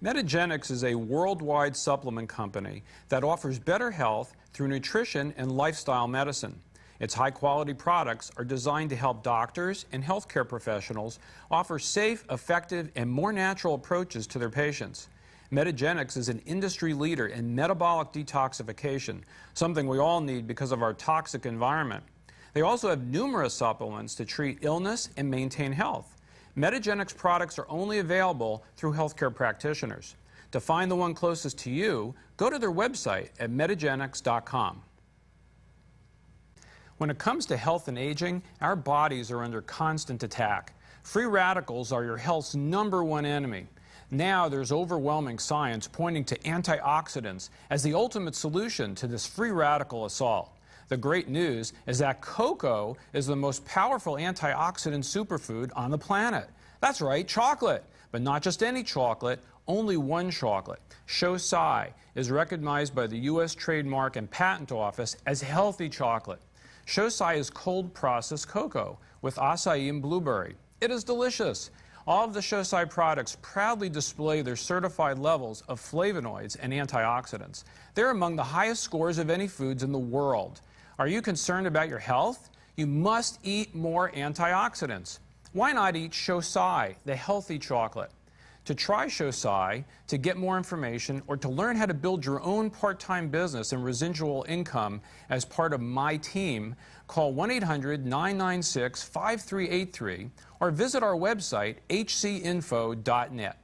Metagenics is a worldwide supplement company that offers better health through nutrition and lifestyle medicine. Its high-quality products are designed to help doctors and healthcare professionals offer safe, effective, and more natural approaches to their patients. Metagenics is an industry leader in metabolic detoxification, something we all need because of our toxic environment. They also have numerous supplements to treat illness and maintain health. Metagenics products are only available through healthcare practitioners. To find the one closest to you, go to their website at metagenics.com. When it comes to health and aging, our bodies are under constant attack. Free radicals are your health's #1 enemy. Now there's overwhelming science pointing to antioxidants as the ultimate solution to this free radical assault. The great news is that cocoa is the most powerful antioxidant superfood on the planet. That's right, chocolate. But not just any chocolate, only one chocolate. WRXY is recognized by the U.S. Trademark and Patent Office as healthy chocolate. WRXY is cold-processed cocoa with acai and blueberry. It is delicious. All of the WRXY products proudly display their certified levels of flavonoids and antioxidants. They're among the highest scores of any foods in the world. Are you concerned about your health? You must eat more antioxidants. Why not eat WRXY, the healthy chocolate? To try WRXY, to get more information, or to learn how to build your own part-time business and residual income as part of my team, call 1-800-996-5383 or visit our website, hcinfo.net.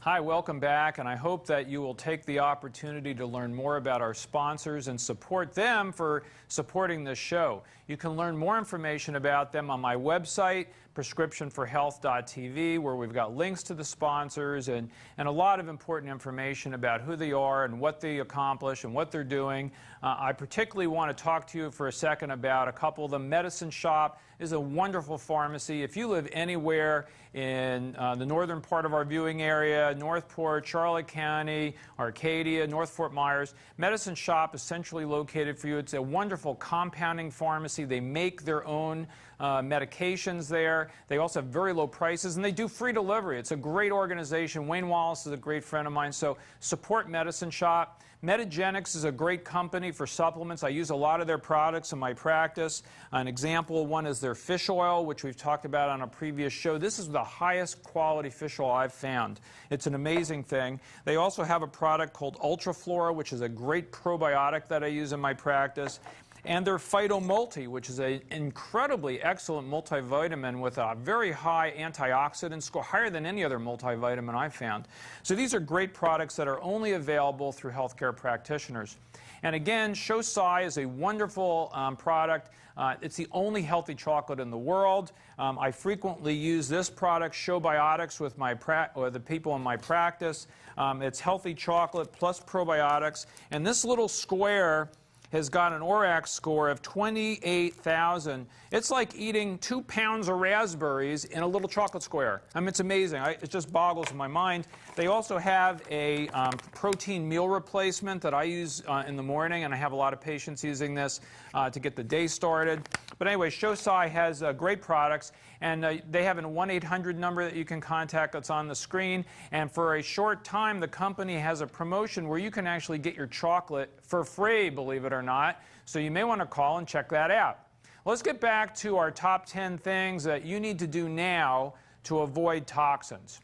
Hi, welcome back, and I hope that you will take the opportunity to learn more about our sponsors and support them for supporting this show. You can learn more information about them on my website, prescriptionforhealth.tv, where we've got links to the sponsors and a lot of important information about who they are and what they accomplish and what they're doing. I particularly want to talk to you for a second about a couple of them. Medicine Shop is a wonderful pharmacy. If you live anywhere in the northern part of our viewing area, Northport, Charlotte County, Arcadia, North Fort Myers, Medicine Shop is centrally located for you. It's a wonderful compounding pharmacy. They make their own medications there. They also have very low prices, and they do free delivery. It's a great organization. Wayne Wallace is a great friend of mine, so support Medicine Shop. Metagenics is a great company for supplements. I use a lot of their products in my practice. An example one is their fish oil, which we've talked about on a previous show. This is the highest quality fish oil I've found. It's an amazing thing. They also have a product called Ultraflora, which is a great probiotic that I use in my practice. And their Phyto Multi, which is an incredibly excellent multivitamin with a very high antioxidant score, higher than any other multivitamin I've found. So these are great products that are only available through healthcare practitioners. And again, WRXY is a wonderful product. It's the only healthy chocolate in the world. I frequently use this product, Showbiotics, with the people in my practice. It's healthy chocolate plus probiotics. And this little square has got an WRXY score of 28,000. It's like eating 2 pounds of raspberries in a little chocolate square. I mean, it's amazing. It just boggles my mind. They also have a protein meal replacement that I use in the morning, and I have a lot of patients using this to get the day started. But anyway, WRXY has great products, and they have a 1-800 number that you can contact that's on the screen. And for a short time, the company has a promotion where you can actually get your chocolate for free, believe it or not. So you may want to call and check that out. Let's get back to our top 10 things that you need to do now to avoid toxins.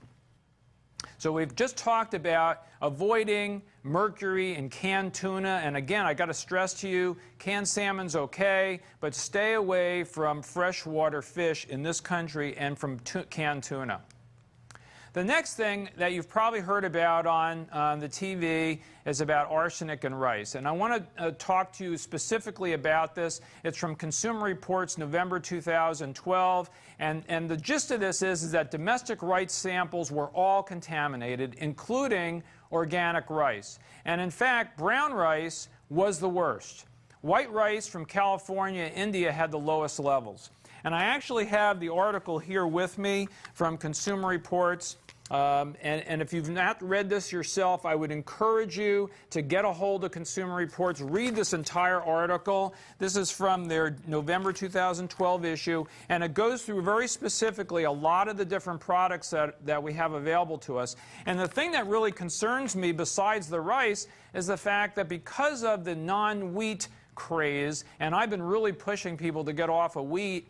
So we've just talked about avoiding mercury in canned tuna. And again, I got to stress to you, canned salmon's okay, but stay away from freshwater fish in this country and from canned tuna. The next thing that you've probably heard about on the TV is about arsenic in rice. And I want to talk to you specifically about this. It's from Consumer Reports, November 2012. And the gist of this is that domestic rice samples were all contaminated, including organic rice. And in fact, brown rice was the worst. White rice from California and India had the lowest levels. And I actually have the article here with me from Consumer Reports. And if you've not read this yourself, I would encourage you to get a hold of Consumer Reports, read this entire article. This is from their November 2012 issue, and it goes through very specifically a lot of the different products that we have available to us. And the thing that really concerns me, besides the rice, is the fact that because of the non-wheat craze, and I've been really pushing people to get off of wheat,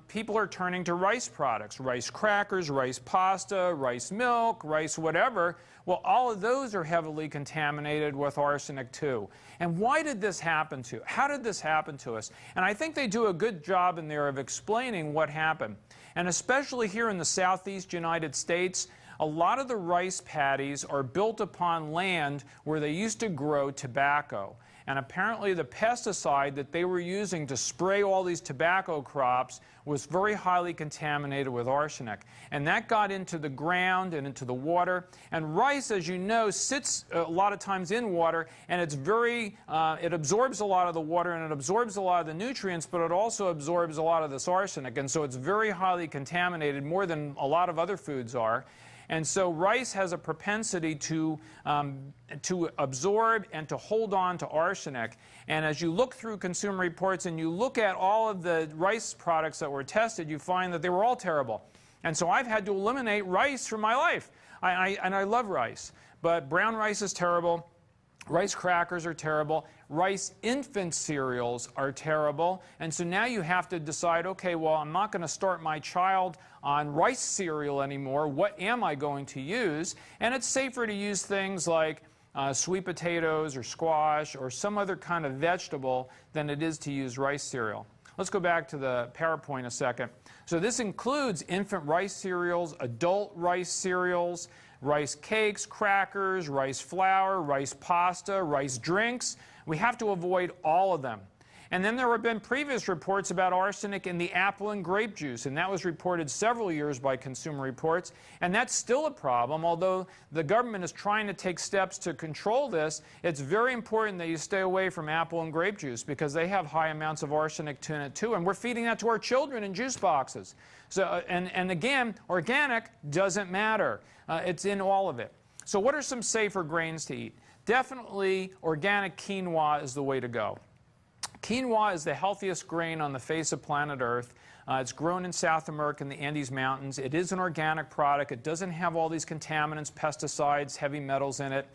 people are turning to rice products, rice crackers, rice pasta, rice milk, rice whatever. Well, all of those are heavily contaminated with arsenic too. And why did this happen to? How did this happen to us? And I think they do a good job in there of explaining what happened. And especially here in the southeast United States, a lot of the rice paddies are built upon land where they used to grow tobacco. And apparently the pesticide that they were using to spray all these tobacco crops was very highly contaminated with arsenic. And that got into the ground and into the water. And rice, as you know, sits a lot of times in water, and it's it absorbs a lot of the water and it absorbs a lot of the nutrients, but it also absorbs a lot of this arsenic. And so it's very highly contaminated, more than a lot of other foods are. And so rice has a propensity to absorb and to hold on to arsenic. And as you look through Consumer Reports and you look at all of the rice products that were tested, you find that they were all terrible. And so I've had to eliminate rice from my life. And I love rice. But brown rice is terrible. Rice crackers are terrible. Rice infant cereals are terrible. And so now you have to decide, okay, well, I'm not going to start my child on rice cereal anymore. What am I going to use? And it's safer to use things like sweet potatoes or squash or some other kind of vegetable than it is to use rice cereal. Let's go back to the PowerPoint a second. So this includes infant rice cereals, adult rice cereals, rice cakes, crackers, rice flour, rice pasta, rice drinks. We have to avoid all of them. And then there have been previous reports about arsenic in the apple and grape juice, and that was reported several years by Consumer Reports. And that's still a problem. Although the government is trying to take steps to control this, it's very important that you stay away from apple and grape juice because they have high amounts of arsenic in it too, and we're feeding that to our children in juice boxes. So, and again, organic doesn't matter. It's in all of it. So what are some safer grains to eat? Definitely organic quinoa is the way to go. Quinoa is the healthiest grain on the face of planet Earth. It's grown in South America in the Andes Mountains. It is an organic product. It doesn't have all these contaminants, pesticides, heavy metals in it.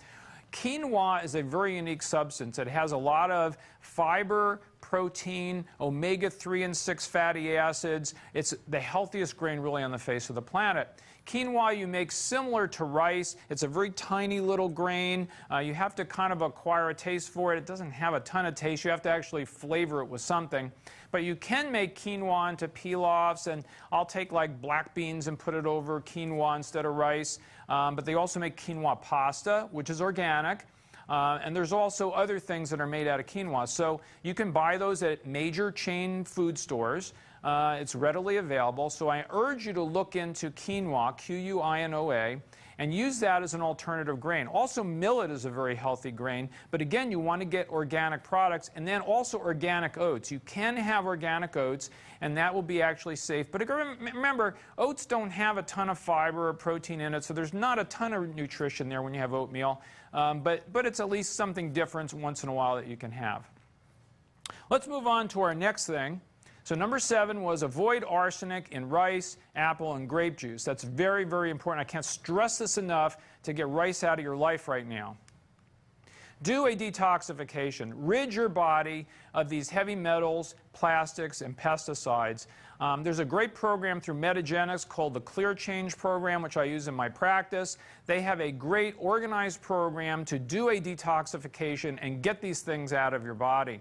Quinoa is a very unique substance. It has a lot of fiber, protein, omega-3 and 6 fatty acids. It's the healthiest grain really on the face of the planet. Quinoa you make similar to rice. It's a very tiny little grain. You have to kind of acquire a taste for it. It doesn't have a ton of taste. You have to actually flavor it with something. But you can make quinoa into pilafs, and I'll take like black beans and put it over quinoa instead of rice. But they also make quinoa pasta, which is organic. And there's also other things that are made out of quinoa. So you can buy those at major chain food stores. It's readily available. So I urge you to look into quinoa, Q-U-I-N-O-A, and use that as an alternative grain. Also, millet is a very healthy grain. But again, you want to get organic products, and then also organic oats. You can have organic oats, and that will be actually safe. But remember, oats don't have a ton of fiber or protein in it, so there's not a ton of nutrition there when you have oatmeal. But it's at least something different once in a while that you can have. Let's move on to our next thing. So number 7 was avoid arsenic in rice, apple, and grape juice. That's very, very important. I can't stress this enough to get rice out of your life right now. Do a detoxification. Rid your body of these heavy metals, plastics, and pesticides. There's a great program through Metagenics called the Clear Change Program, which I use in my practice. They have a great organized program to do a detoxification and get these things out of your body.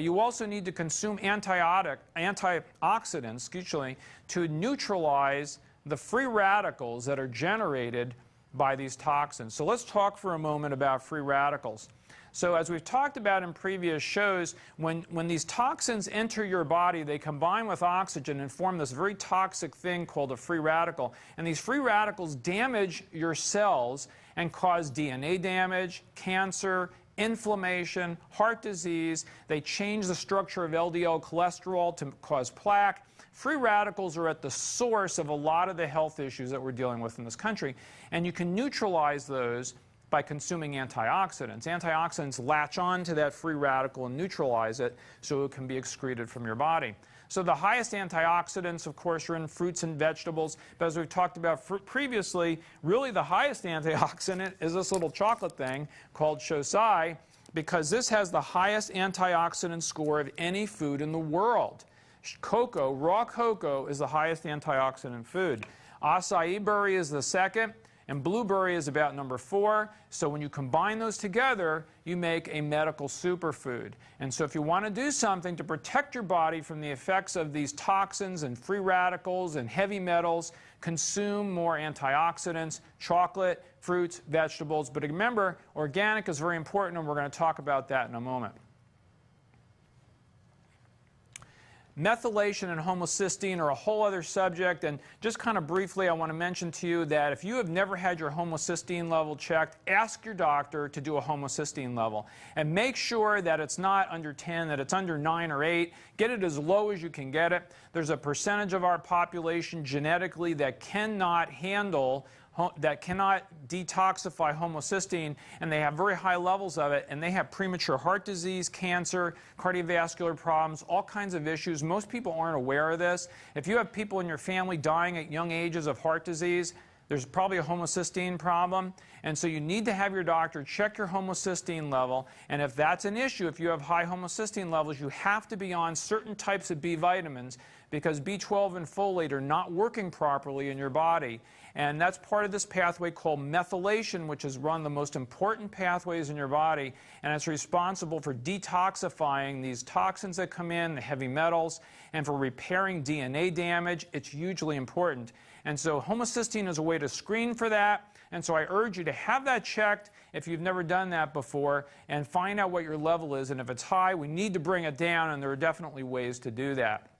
You also need to consume antioxidants to neutralize the free radicals that are generated by these toxins. So let's talk for a moment about free radicals. So as we've talked about in previous shows, when these toxins enter your body, they combine with oxygen and form this very toxic thing called a free radical. And these free radicals damage your cells and cause DNA damage, cancer, inflammation, heart disease. They change the structure of LDL cholesterol to cause plaque. Free radicals are at the source of a lot of the health issues that we're dealing with in this country, and you can neutralize those by consuming antioxidants. Antioxidants latch on to that free radical and neutralize it so it can be excreted from your body. So the highest antioxidants, of course, are in fruits and vegetables, but as we've talked about previously, really the highest antioxidant is this little chocolate thing called shosai, because this has the highest antioxidant score of any food in the world. Cocoa, raw cocoa, is the highest antioxidant food. Acai berry is the second, and blueberry is about number 4. So when you combine those together, you make a medical superfood. And so if you want to do something to protect your body from the effects of these toxins and free radicals and heavy metals, consume more antioxidants, chocolate, fruits, vegetables. But remember, organic is very important, and we're going to talk about that in a moment. Methylation and homocysteine are a whole other subject, and just kind of briefly I want to mention to you that if you have never had your homocysteine level checked, ask your doctor to do a homocysteine level. And make sure that it's not under 10, that it's under 9 or 8. Get it as low as you can get it. There's a percentage of our population genetically that cannot handle that cannot detoxify homocysteine, and they have very high levels of it, and they have premature heart disease, cancer, cardiovascular problems, all kinds of issues. Most people aren't aware of this. If you have people in your family dying at young ages of heart disease, there's probably a homocysteine problem, and so you need to have your doctor check your homocysteine level, and if that's an issue, if you have high homocysteine levels, you have to be on certain types of B vitamins because B12 and folate are not working properly in your body. And that's part of this pathway called methylation, which is one of the most important pathways in your body, and it's responsible for detoxifying these toxins that come in, the heavy metals, and for repairing DNA damage. It's hugely important. And so homocysteine is a way to screen for that, and so I urge you to have that checked if you've never done that before, and find out what your level is, and if it's high, we need to bring it down, and there are definitely ways to do that.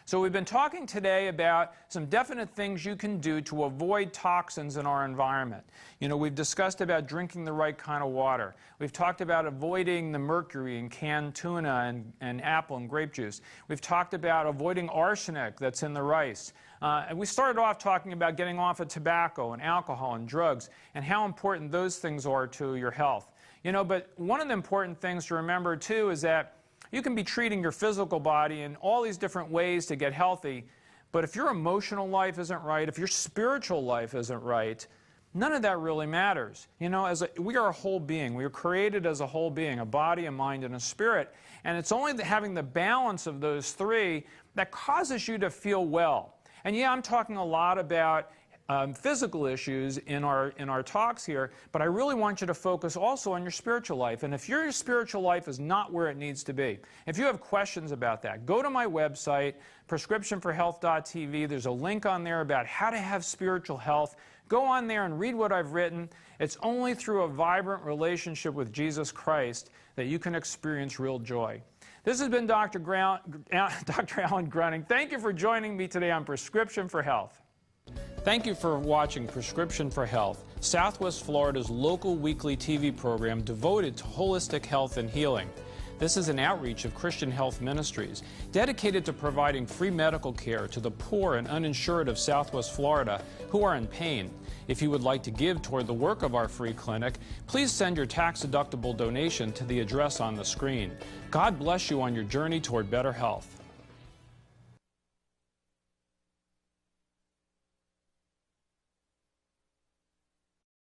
So we've been talking today about some definite things you can do to avoid toxins in our environment. You know, we've discussed about drinking the right kind of water. We've talked about avoiding the mercury in canned tuna and apple and grape juice. We've talked about avoiding arsenic that's in the rice. And we started off talking about getting off of tobacco and alcohol and drugs and how important those things are to your health. You know, but one of the important things to remember too is that you can be treating your physical body in all these different ways to get healthy, but if your emotional life isn't right, if your spiritual life isn't right, none of that really matters. You know, we are a whole being. We are created as a whole being, a body, a mind, and a spirit. And it's only having the balance of those three that causes you to feel well. And yeah, I'm talking a lot about physical issues in our talks here, but I really want you to focus also on your spiritual life. And if your spiritual life is not where it needs to be, if you have questions about that, go to my website, prescriptionforhealth.tv. There's a link on there about how to have spiritual health. Go on there and read what I've written. It's only through a vibrant relationship with Jesus Christ that you can experience real joy. This has been Dr. Alan Gruning. Thank you for joining me today on Prescription for Health. Thank you for watching Prescription for Health, Southwest Florida's local weekly TV program devoted to holistic health and healing. This is an outreach of Christian Health Ministries, dedicated to providing free medical care to the poor and uninsured of Southwest Florida who are in pain. If you would like to give toward the work of our free clinic, please send your tax-deductible donation to the address on the screen. God bless you on your journey toward better health.